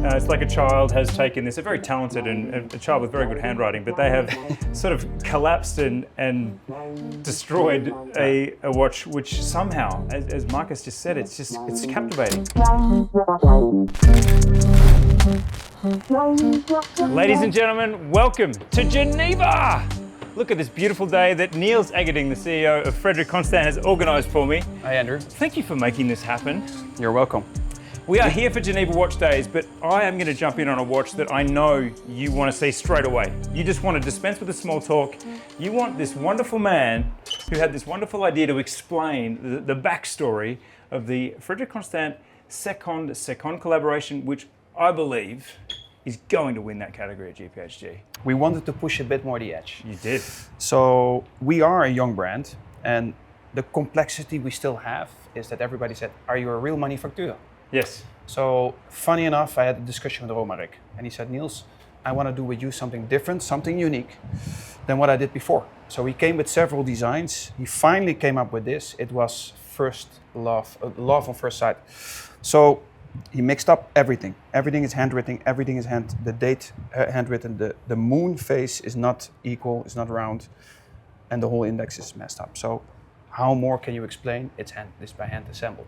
It's like a child has taken this, a very talented and a child with very good handwriting, but they have sort of collapsed and destroyed a watch which somehow, as Marcus just said, it's captivating. Ladies and gentlemen, welcome to Geneva! Look at this beautiful day that Niels Eggerding, the CEO of Frederique Constant, has organised for me. Hi Andrew. Thank you for making this happen. You're welcome. We are here for Geneva Watch Days, but I am going to jump in on a watch that I know you want to see straight away. You just want to dispense with the small talk. You want this wonderful man who had this wonderful idea to explain the backstory of the Frederique Constant Second collaboration, which I believe is going to win that category at GPHG. We wanted to push a bit more the edge. You did. So we are a young brand, and the complexity we still have is that everybody said, are you a real manufacturer? Yes. So funny enough, I had a discussion with Romaric, and he said, Niels, I want to do with you something different, something unique than what I did before. So he came with several designs. He finally came up with this. It was first love on first sight. So he mixed up everything. Everything is handwritten, everything is handwritten. The Moonphase is not equal, it's not round, and the whole index is messed up. So how more can you explain? It's by hand assembled.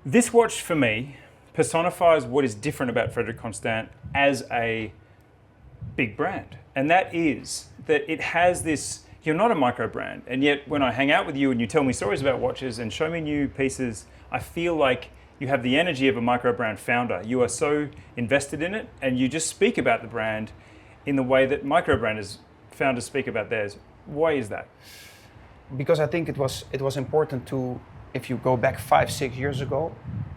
This watch for me personifies what is different about Frederique Constant as a big brand. And that is that it has this, you're not a micro brand, and yet when I hang out with you and you tell me stories about watches and show me new pieces, I feel like you have the energy of a micro brand founder. You are so invested in it, and you just speak about the brand in the way that micro brand founders speak about theirs. Why is that? Because I think it was important to, if you go back 5-6 years ago,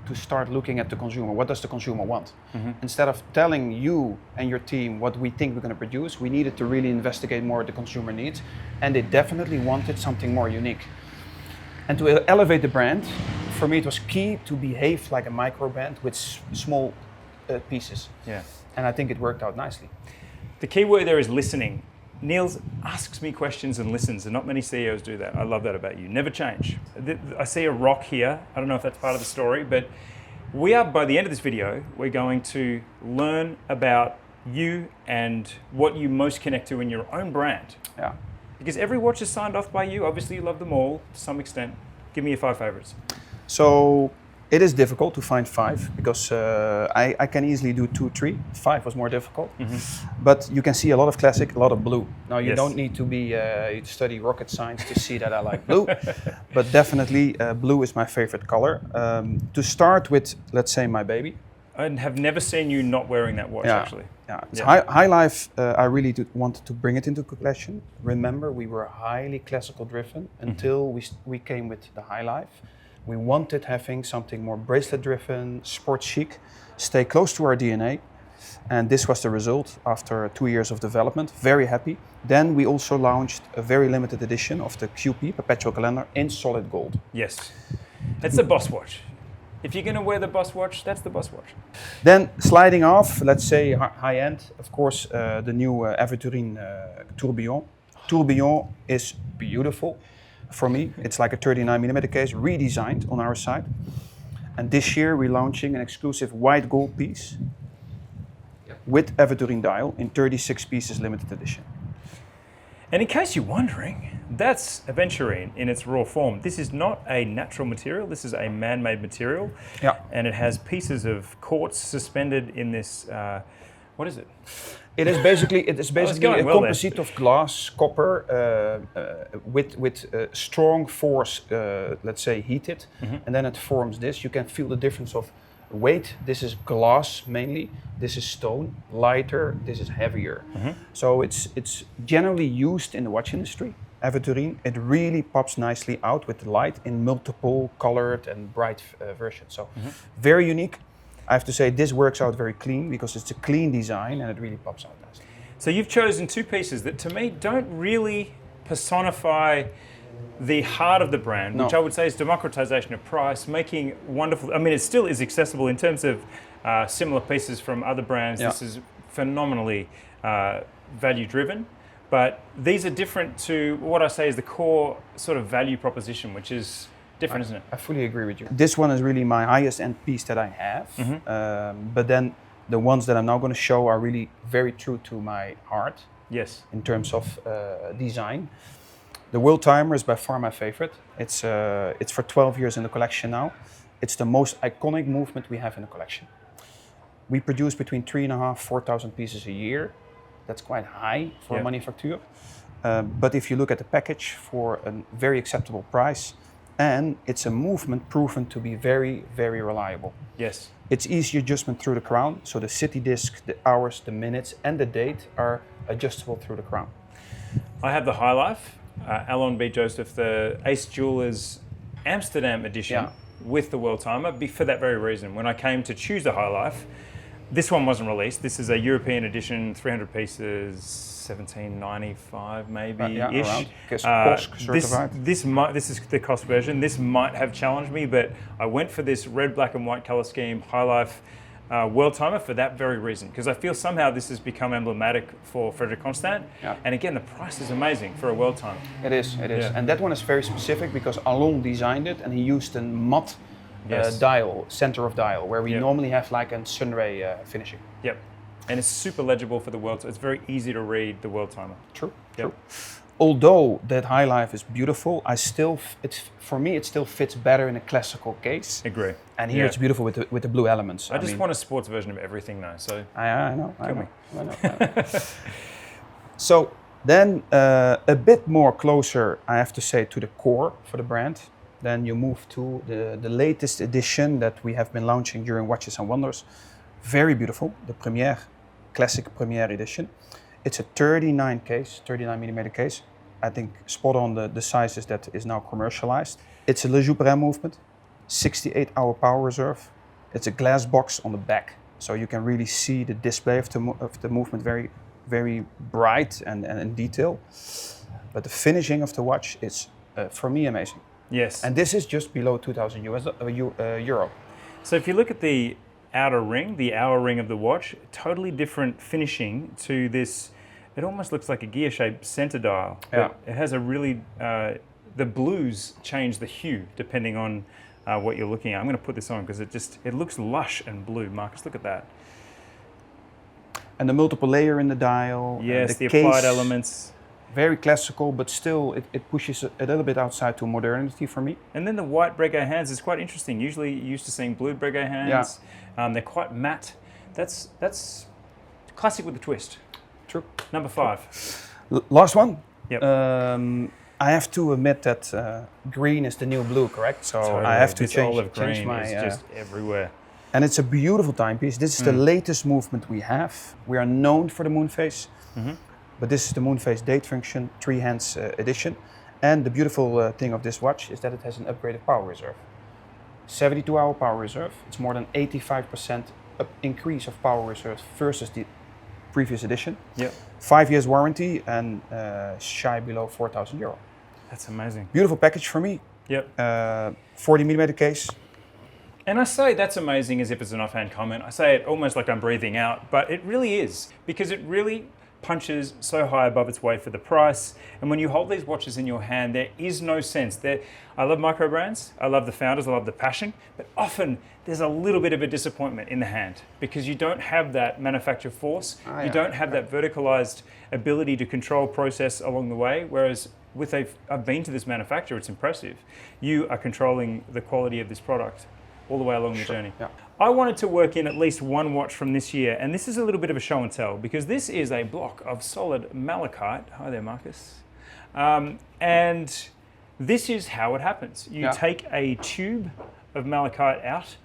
to start looking at the consumer. What does the consumer want? Mm-hmm. Instead of telling you and your team what we think we're going to produce, we needed to really investigate more what the consumer needs, and they definitely wanted something more unique. And to elevate the brand, for me it was key to behave like a micro brand with small pieces. Yeah. And I think it worked out nicely. The key word there is listening. Niels asks me questions and listens, and not many CEOs do that. I love that about you. Never change. I see a rock here. I don't know if that's part of the story, but we are, by the end of this video, we're going to learn about you and what you most connect to in your own brand. Yeah. Because every watch is signed off by you. Obviously, you love them all to some extent. Give me your 5 favorites. So it is difficult to find 5 because I can easily do 2, 3. 5 was more difficult. Mm-hmm. But you can see a lot of classic, a lot of blue. Now you don't need to be study rocket science to see that I like blue, but definitely blue is my favorite color. To start with, let's say my baby. I have never seen you not wearing that watch, actually. Yeah, it's High Life, I really wanted to bring it into collection. Remember, we were highly classical driven until we came with the High Life. We wanted having something more bracelet driven, sports chic, stay close to our DNA. And this was the result after 2 years of development, very happy. Then we also launched a very limited edition of the QP, Perpetual Calendar, in solid gold. Yes, that's the boss watch. If you're going to wear the boss watch, that's the boss watch. Then sliding off, let's say high end, of course, the new Eggerding Tourbillon. Tourbillon is beautiful for me. It's like a 39mm case, redesigned on our side. And this year we're launching an exclusive white gold piece with Eggerding dial in 36 pieces limited edition. And in case you're wondering, that's aventurine in its raw form. This is not a natural material, this is a man-made material. Yeah. And it has pieces of quartz suspended in this, what is it? It is basically a composite of glass, copper, with strong force, let's say heated, and then it forms this. You can feel the difference of weight. This is glass mainly, this is stone, lighter, this is heavier. So it's generally used in the watch industry. Eggerding, it really pops nicely out with the light in multiple colored and bright versions. So very unique. I have to say this works out very clean because it's a clean design and it really pops out nicely. So you've chosen 2 pieces that to me don't really personify the heart of the brand, which I would say is democratization of price, making wonderful, I mean it still is accessible in terms of similar pieces from other brands. Yeah. This is phenomenally value driven, but these are different to what I say is the core sort of value proposition, which is different, isn't it? I fully agree with you. This one is really my highest end piece that I have, but then The ones that I'm now going to show are really very true to my heart. Yes. In terms of design. The worldtimer is by far my favorite. It's for 12 years in the collection now. It's the most iconic movement we have in the collection. We produce between 3,500 to 4,000 pieces a year. That's quite high for a manufacturer. But if you look at the package, for a very acceptable price, and it's a movement proven to be very, very reliable. Yes. It's easy adjustment through the crown, so the city disc, the hours, the minutes, and the date are adjustable through the crown. I have the High Life, Alon B. Joseph, the Ace Jewelers Amsterdam edition with the worldtimer, for that very reason. When I came to choose the High Life, this one wasn't released. This is a European edition, 300 pieces, 1795 maybe-ish. This is the cost version. This might have challenged me, but I went for this red, black and white color scheme, High Life worldtimer for that very reason, because I feel somehow this has become emblematic for Frederique Constant. And again, the price is amazing for a worldtimer. It is. And that one is very specific because Alon designed it and he used a matte dial, center of dial, where we normally have like a sunray finishing. Yep. And it's super legible for the world, so it's very easy to read the worldtimer. True. Although that High Life is beautiful, for me it still fits better in a classical case. Agree. And here it's beautiful with the blue elements. I just want a sports version of everything though. So I know. So then a bit more closer, I have to say, to the core for the brand. Then you move to the latest edition that we have been launching during Watches and Wonders. Very beautiful, the Classic Premiere edition. It's a 39 millimeter case. I think spot on the sizes that is now commercialized. It's a Le Joupin movement, 68-hour power reserve. It's a glass box on the back, so you can really see the display of the movement very, very bright and in detail. But the finishing of the watch is, for me, amazing. Yes. And this is just below 2,000 euro. So if you look at the outer ring, the hour ring of the watch, totally different finishing to this. It almost looks like a gear-shaped center dial. But it has a really, the blues change the hue depending on what you're looking at. I'm going to put this on because it looks lush and blue. Marcus, look at that. And the multiple layer in the dial. Yes, the applied elements. Very classical, but still it pushes a little bit outside to modernity for me. And then the white Breguet hands is quite interesting. Usually you're used to seeing blue Breguet hands. They're quite matte. That's classic with a twist. True. Number 5. Last one. Yep. I have to admit that green is the new blue, correct? So totally. I have to this change olive green my. Is just everywhere. And it's a beautiful timepiece. This is the latest movement we have. We are known for the Moonphase. But this is the Moonphase date function, 3 hands edition. And the beautiful thing of this watch is that it has an upgraded power reserve. 72-hour power reserve. It's more than 85% increase of power reserve versus the previous edition. 5 years warranty and shy below 4,000 euro. That's amazing. Beautiful package for me. 40 millimeter case. And I say that's amazing as if it's an offhand comment. I say it almost like I'm breathing out, but it really is, because it really punches so high above its weight for the price. And when you hold these watches in your hand, there is no sense. I love micro brands, I love the founders, I love the passion, but often there's a little bit of a disappointment in the hand because you don't have that manufacture force, you don't have that verticalized ability to control process along the way, whereas I've been to this manufacturer, it's impressive. You are controlling the quality of this product all the way along the journey. I wanted to work in at least one watch from this year, and this is a little bit of a show and tell because this is a block of solid malachite. Hi there, Marcus. And this is how it happens. You take a tube of malachite out,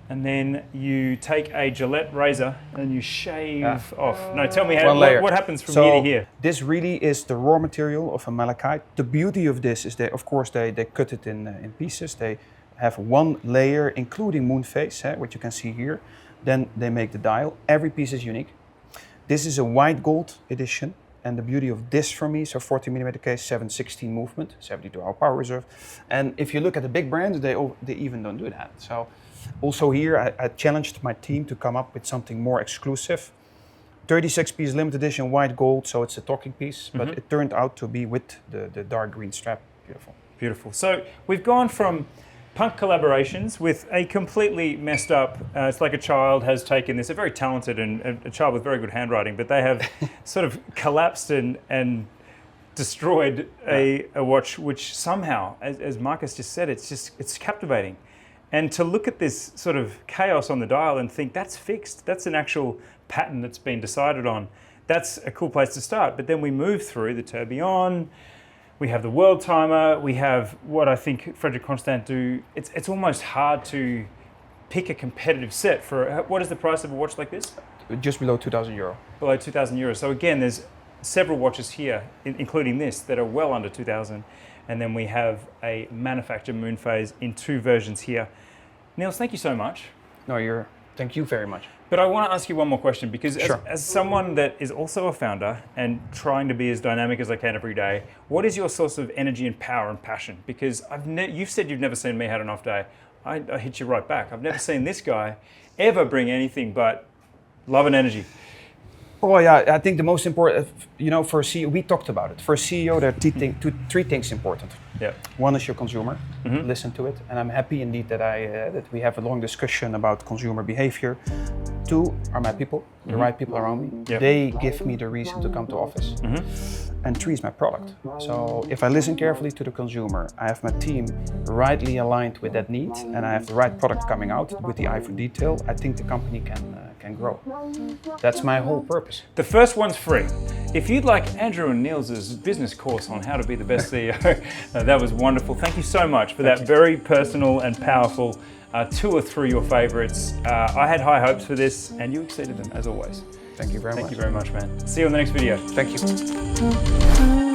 and then you take a Gillette razor and you shave off. No, tell me what happens from here to here. This really is the raw material of a malachite. The beauty of this is of course, they cut it in pieces. They have one layer, including Moonphase, which you can see here. Then they make the dial. Every piece is unique. This is a white gold edition. And the beauty of this for me, so 40 millimeter case, 716 movement, 72-hour power reserve. And if you look at the big brands, they even don't do that. So also here, I challenged my team to come up with something more exclusive. 36-piece limited edition, white gold, so it's a talking piece. But it turned out to be with the dark green strap. Beautiful. Beautiful. So we've gone from punk collaborations with a completely messed up, it's like a child has taken this, a very talented and a child with very good handwriting, but they have sort of collapsed and destroyed a watch which somehow, as Marcus just said, it's captivating. And to look at this sort of chaos on the dial and think that's fixed, that's an actual pattern that's been decided on, that's a cool place to start. But then we move through the tourbillon, we have the worldtimer, we have what I think Frederique Constant do. It's almost hard to pick a competitive set for, what is the price of a watch like this? Just below 2,000 euro. Below 2,000 euros. So again, there's several watches here, including this, that are well under 2,000. And then we have a manufactured Moonphase in 2 versions here. Niels, thank you so much. No, thank you very much. But I want to ask you one more question, because sure. as someone that is also a founder and trying to be as dynamic as I can every day, what is your source of energy and power and passion? Because you've said you've never seen me had an off day. I hit you right back. I've never seen this guy ever bring anything but love and energy. Oh yeah, I think the most important, for a CEO, we talked about it. For a CEO, there are 3 things important. Yeah. One is your consumer, listen to it, and I'm happy indeed that that we have a long discussion about consumer behavior. 2 are my people, the right people around me. Yep. They give me the reason to come to office. And 3 is my product. So if I listen carefully to the consumer, I have my team rightly aligned with that need, and I have the right product coming out with the eye for detail, I think the company can grow. That's my whole purpose. The first one's free. If you'd like Andrew and Niels' business course on how to be the best CEO, that was wonderful. Thank you so much for that very personal and powerful tour through your favorites. I had high hopes for this, and you exceeded them as always. Thank you very much. Thank you very much, man. See you on the next video. Thank you.